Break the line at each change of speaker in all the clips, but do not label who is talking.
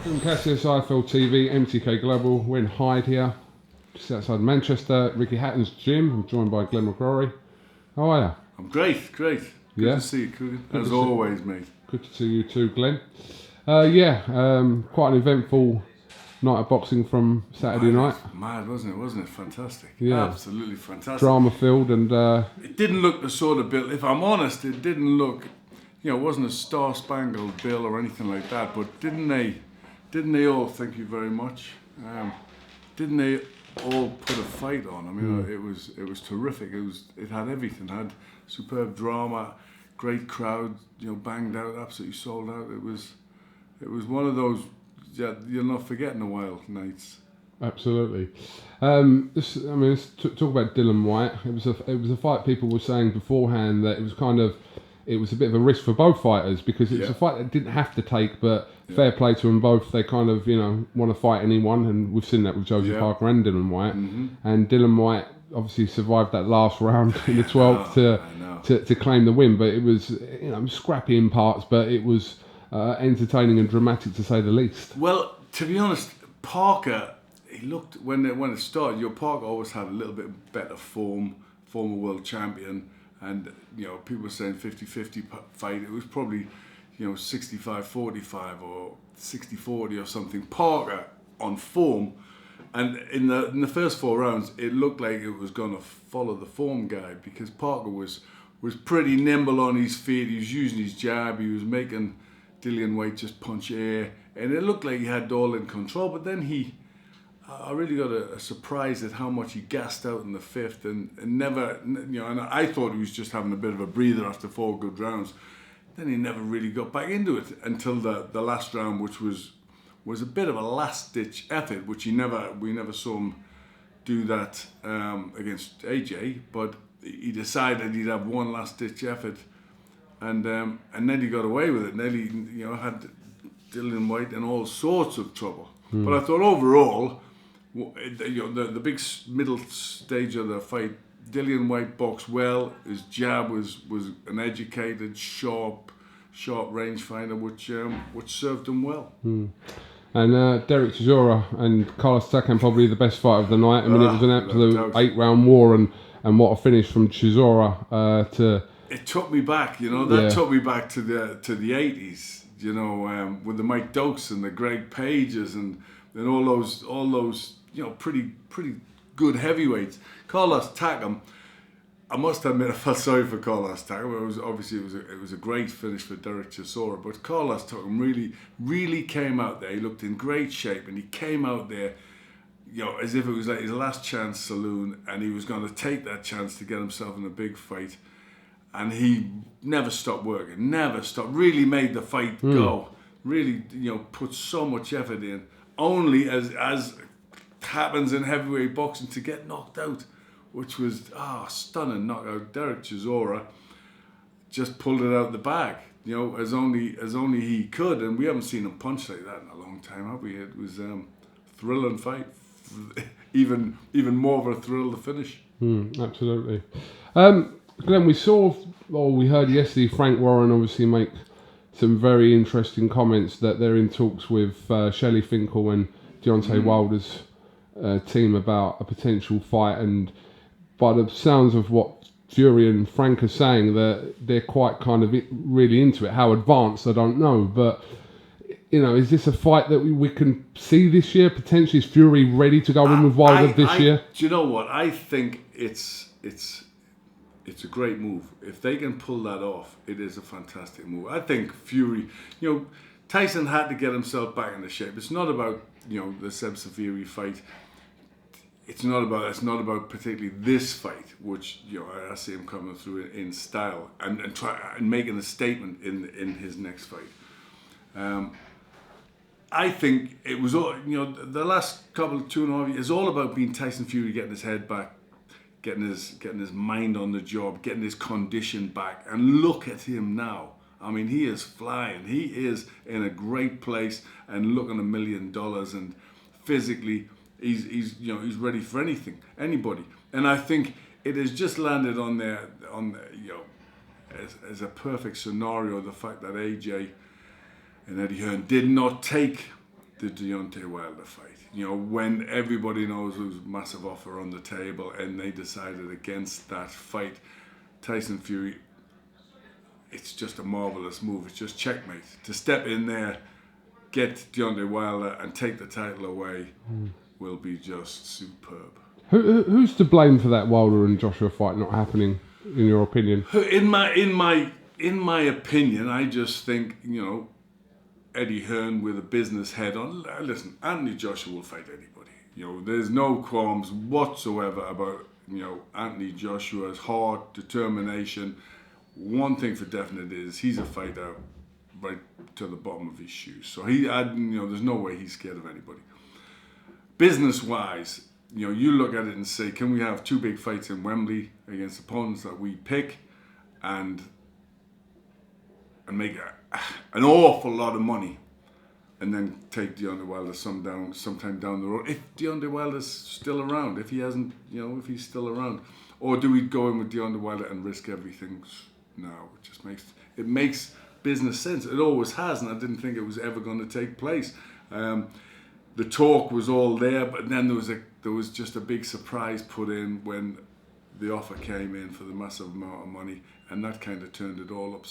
From Cassius, IFL TV, MTK Global. We're in Hyde here, just outside Manchester. Ricky Hatton's gym. I'm joined by Glen McCRORY. How are you?
I'm great. Good to see you, Coogan. As always, mate.
Good to see you too, Glenn. Quite an eventful night of boxing from Saturday night.
Mad, wasn't it? Fantastic.
Yeah.
Absolutely fantastic.
Drama filled and...
It didn't look the sort of bill, if I'm honest, it didn't look, it wasn't a star-spangled bill or anything like that, but didn't they all, thank you very much, didn't they all put a fight on? I mean, it was terrific. It had everything. It had superb drama, great crowd, banged out, absolutely sold out. It was one of those you'll not forget in a while nights.
Absolutely. Let's talk about Dillian Whyte. It was a fight people were saying beforehand that it was a bit of a risk for both fighters because it's a fight that didn't have to take, but fair play to them both. They kind of, want to fight anyone, and we've seen that with Joseph Parker and Dillian Whyte. Mm-hmm. And Dillian Whyte obviously survived that last round in the 12th to claim the win, but it was, scrappy in parts, but it was entertaining and dramatic to say the least.
Well, to be honest, Parker, he looked, when it started, Parker always had a little bit better form, former world champion. And, people were saying 50-50 fight. It was probably, 65-45 or 60-40 or something. Parker on form. And in the first 4 rounds, it looked like it was going to follow the form guide because Parker was pretty nimble on his feet. He was using his jab. He was making Dillian Whyte just punch air. And it looked like he had it all in control. But then I really got a surprise at how much he gassed out in the 5th and never, and I thought he was just having a bit of a breather after 4 good rounds. Then he never really got back into it until the last round, which was a bit of a last-ditch effort, which we never saw him do that against AJ, but he decided he'd have one last-ditch effort, and then he got away with it. Nearly, had Dillian Whyte in all sorts of trouble. But I thought overall, the big middle stage of the fight, Dillian Whyte boxed well. His jab was an educated, sharp rangefinder, which served him well.
And Derek Chisora and Carlos Tagum probably the best fight of the night. I mean, it was an absolute 8-round war, and what a finish from Chisora to.
It took me back, That took me back to the 80s, with the Mike Dokes and the Greg Pages and all those pretty good heavyweights. Carlos Tagum, I must admit, I felt sorry for Carlos Tagum. It was a great finish for Derek Chisora, but Carlos Tagum really came out there. He looked in great shape, and he came out there, as if it was like his last chance saloon, and he was going to take that chance to get himself in a big fight. And he never stopped working, never stopped. Really made the fight go. Really, put so much effort in. Only as happens in heavyweight boxing to get knocked out, which was stunning knockout. Derek Chisora just pulled it out the bag, as only he could, and we haven't seen him punch like that in a long time, have we? It was a thrilling fight, even more of a thrill to finish.
Absolutely. Glenn, we heard yesterday Frank Warren obviously make some very interesting comments that they're in talks with Shelley Finkel and Deontay Wilder's team about a potential fight, and by the sounds of what Fury and Frank are saying, that they're quite kind of really into it. How advanced, I don't know, but is this a fight that we can see this year? Potentially, is Fury ready to go in with Wilder this year?
Do you know what? I think it's a great move. If they can pull that off, it is a fantastic move. I think Fury, Tyson had to get himself back into shape. It's not about, the Seb Fury fight. It's not about particularly this fight, which, I see him coming through in style and making a statement in his next fight. I think it was all, the last couple of 2.5 years is all about being Tyson Fury getting his head back, getting his mind on the job, getting his condition back, and look at him now. I mean, he is flying. He is in a great place and looking $1 million, and physically, he's ready for anybody. And I think it has just landed on there, as a perfect scenario. The fact that AJ and Eddie Hearn did not take the Deontay Wilder fight. You know, when everybody knows there was a massive offer on the table and they decided against that fight, Tyson Fury, it's just a marvellous move. It's just checkmate. To step in there, get Deontay Wilder and take the title away will be just superb.
Who's to blame for that Wilder and Joshua fight not happening, in your opinion?
In my opinion, I just think, you know, Eddie Hearn with a business head on. Listen, Anthony Joshua will fight anybody. You know, there's no qualms whatsoever about, you know, Anthony Joshua's heart, determination. One thing for definite is he's a fighter right to the bottom of his shoes. So there's no way he's scared of anybody. Business-wise, you know, you look at it and say, can we have 2 big fights in Wembley against opponents that we pick and make an awful lot of money, and then take Deontay Wilder sometime down the road, if Deontay Wilder's still around, if he hasn't, you know, if he's still around, or do we go in with Deontay Wilder and risk everything now? It just makes business sense. It always has, and I didn't think it was ever going to take place. The talk was all there, but then there was just a big surprise put in when the offer came in for the massive amount of money, and that kind of turned it all up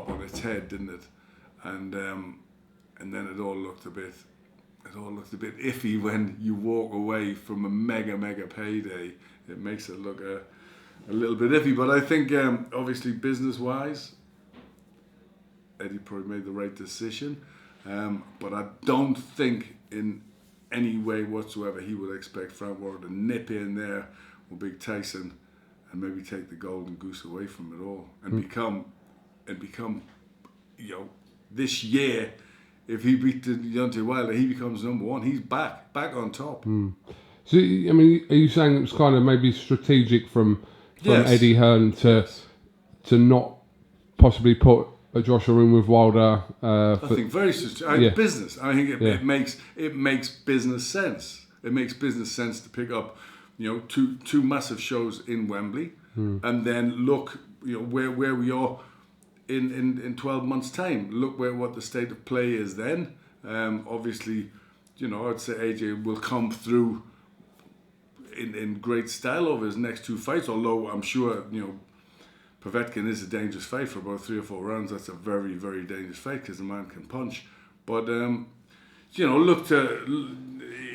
on its head, didn't it? And then it all looked a bit iffy when you walk away from a mega payday. It makes it look a little bit iffy. But I think obviously business-wise, Eddie probably made the right decision. But I don't think in any way whatsoever he would expect Frank Warren to nip in there with Big Tyson and maybe take the golden goose away from it all and become, you know, this year, if he beat Deontay Wilder, he becomes number 1. He's back on top.
So, I mean, are you saying it was kind of maybe strategic from
Yes.
Eddie Hearn to not possibly put a Joshua in with Wilder?
I think very strategic.
Yeah.
Business. I think it makes business sense. It makes business sense to pick up, you know, two massive shows in Wembley, and then look, you know, where we are in 12 months' time. Look what the state of play is then. Obviously, you know, I'd say AJ will come through in great style over his next 2 fights, although I'm sure, you know, Povetkin is a dangerous fight for about 3 or 4 rounds. That's a very, very dangerous fight because the man can punch. But, you know,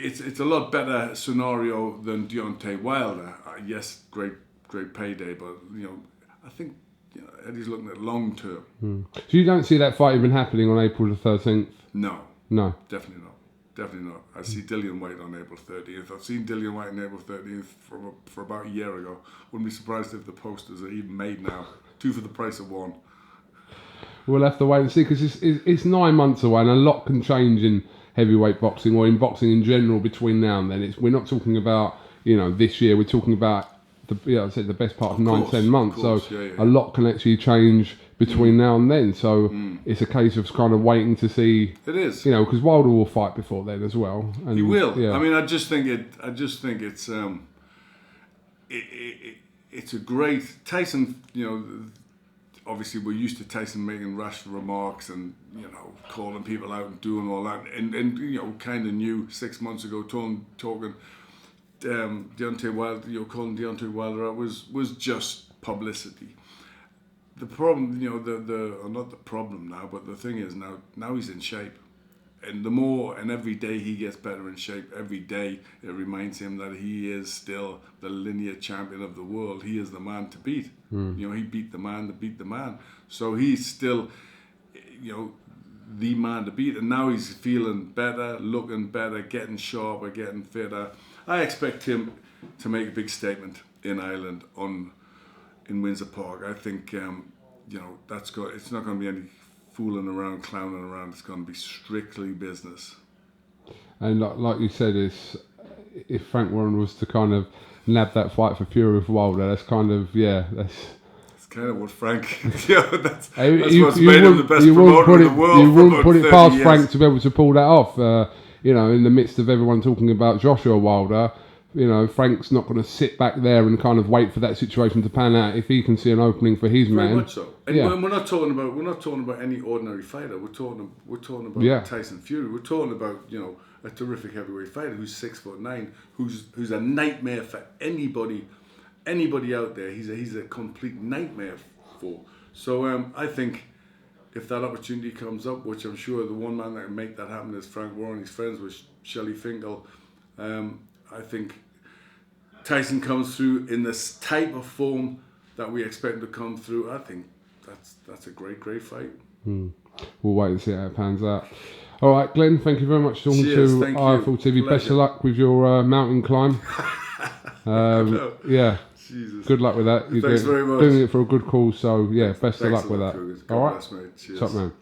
it's a lot better scenario than Deontay Wilder. Yes, great payday, but, you know, I think, you know, Eddie's looking at long term.
So you don't see that fight even happening on April the 13th?
No.
Definitely
not. I see Dillian Whyte on April 30th. I've seen Dillian Whyte on April 30th for about a year ago. Wouldn't be surprised if the posters are even made now. 2 for the price of 1.
We'll have to wait and see, because it's 9 months away and a lot can change in heavyweight boxing or in boxing in general between now and then. We're not talking about, you know, this year. We're talking about the best part of 9-10 months. A lot can actually change between now and then. So it's a case of kind of waiting to see.
It is,
you know, because Wilder will fight before then as well. And,
he will.
Yeah.
I mean, I just think it's a great Tyson. You know, obviously we're used to Tyson making rash remarks and, you know, calling people out and doing all that, and you know, kind of knew 6 months ago talking. Deontay Wilder, you know, calling Deontay Wilder out was just publicity. The problem, you know, not the problem now, but the thing is now he's in shape, and every day he gets better in shape. Every day it reminds him that he is still the linear champion of the world. He is the man to beat. You know, he beat the man to beat the man. So he's still, you know, the man to beat, and now he's feeling better, looking better, getting sharper, getting fitter. I expect him to make a big statement in Ireland in Windsor Park. I think, you know, it's not going to be any fooling around, clowning around. It's going to be strictly business.
And like you said, if Frank Warren was to kind of nab that fight for Fury with Wilder, that's kind of, that's
kind of what Frank, that's what's
you
made him the best promoter in the world.
You wouldn't put it past
years.
Frank to be able to pull that off. You know, in the midst of everyone talking about Joshua Wilder, you know, Frank's not going to sit back there and kind of wait for that situation to pan out. If he can see an opening for his
Very
man,
much so. And we're not talking about any ordinary fighter. We're talking about Tyson Fury. We're talking about, you know, a terrific heavyweight fighter who's 6'9", who's a nightmare for anybody out there. He's a complete nightmare for. So I think if that opportunity comes up, which I'm sure the one man that can make that happen is Frank Warren. He's friends with Shelley Finkel. I think Tyson comes through in this type of form that we expect him to come through. I think that's a great fight.
We'll wait and see how it pans out. All right, Glenn, thank you very much for talking to IFL TV. Pleasure. Best of luck with your mountain climb. Yeah.
Jesus.
Good luck with that.
Thanks very much.
Doing it for a good cause, so yeah, best of luck with that.
All right. Bless, mate. Cheers.
Top man.